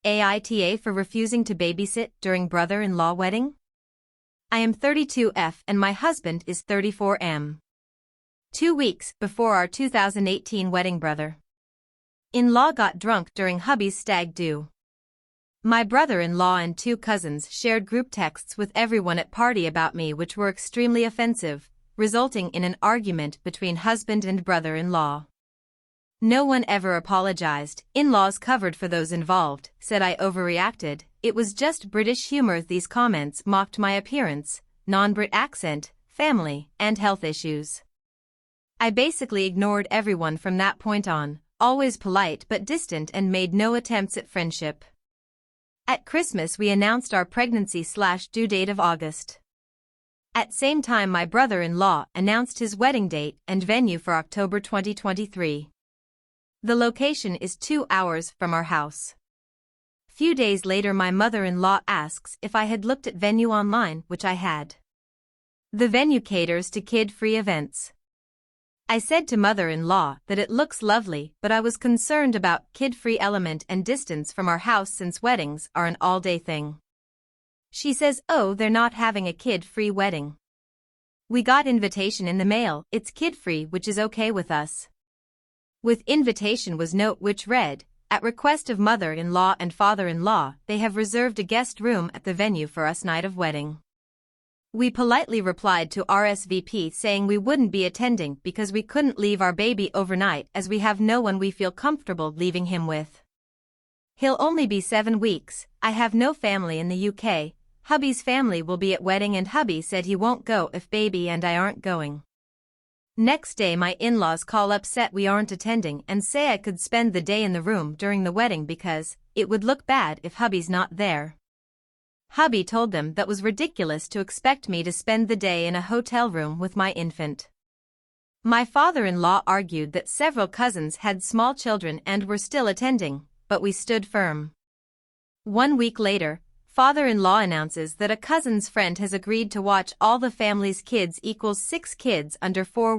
AITA for refusing to babysit during brother-in-law wedding? I am 32F and my husband is 34M. 2 weeks before our 2018 wedding, brother-in-law got drunk during hubby's stag do. My brother-in-law and 2 cousins shared group texts with everyone at party about me which were extremely offensive, resulting in an argument between husband and brother-in-law. No one ever apologized. In-laws covered for those involved, said I overreacted. It was just British humor. These comments mocked my appearance, non-Brit accent, family, and health issues. I basically ignored everyone from that point on, always polite but distant and made no attempts at friendship. At Christmas we announced our pregnancy/due date of August. At same time my brother-in-law announced his wedding date and venue for October 2023. The location is 2 hours from our house. Few days later my mother-in-law asks if I had looked at venue online, which I had. The venue caters to kid-free events. I said to mother-in-law that it looks lovely, but I was concerned about kid-free element and distance from our house since weddings are an all-day thing. She says, oh, they're not having a kid-free wedding. We got invitation in the mail, it's kid-free, which is okay with us. With invitation was note which read, at request of mother-in-law and father-in-law, they have reserved a guest room at the venue for us night of wedding. We politely replied to RSVP saying we wouldn't be attending because we couldn't leave our baby overnight as we have no one we feel comfortable leaving him with. He'll only be 7 weeks, I have no family in the UK, hubby's family will be at wedding and hubby said he won't go if baby and I aren't going. Next day my in-laws call upset we aren't attending and say I could spend the day in the room during the wedding because it would look bad if hubby's not there. Hubby told them that was ridiculous to expect me to spend the day in a hotel room with my infant. My father-in-law argued that several cousins had small children and were still attending, but we stood firm. 1 week later, father-in-law announces that a cousin's friend has agreed to watch all the family's kids equals 6 kids under 4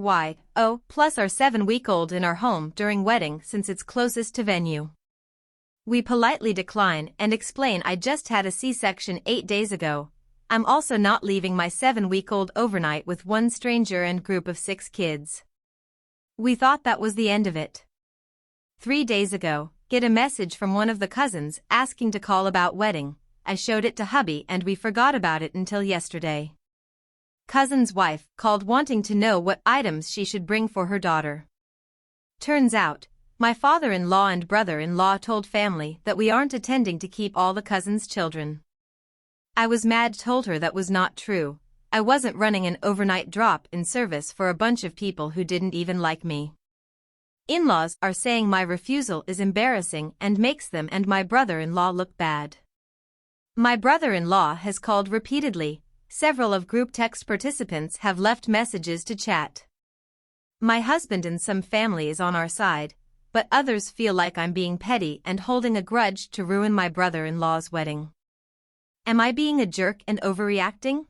plus our 7-week-old in our home during wedding since it's closest to venue. We politely decline and explain I just had a C-section 8 days ago. I'm also not leaving my 7-week-old overnight with one stranger and group of 6 kids. We thought that was the end of it. 3 days ago, get a message from one of the cousins asking to call about wedding. I showed it to hubby and we forgot about it until yesterday. Cousin's wife called wanting to know what items she should bring for her daughter. Turns out, my father-in-law and brother-in-law told family that we aren't attending to keep all the cousins' children. I was mad, told her that was not true. I wasn't running an overnight drop-in service for a bunch of people who didn't even like me. In-laws are saying my refusal is embarrassing and makes them and my brother-in-law look bad. My brother-in-law has called repeatedly. Several of group text participants have left messages to chat. My husband and some family is on our side, but others feel like I'm being petty and holding a grudge to ruin my brother-in-law's wedding. Am I being a jerk and overreacting?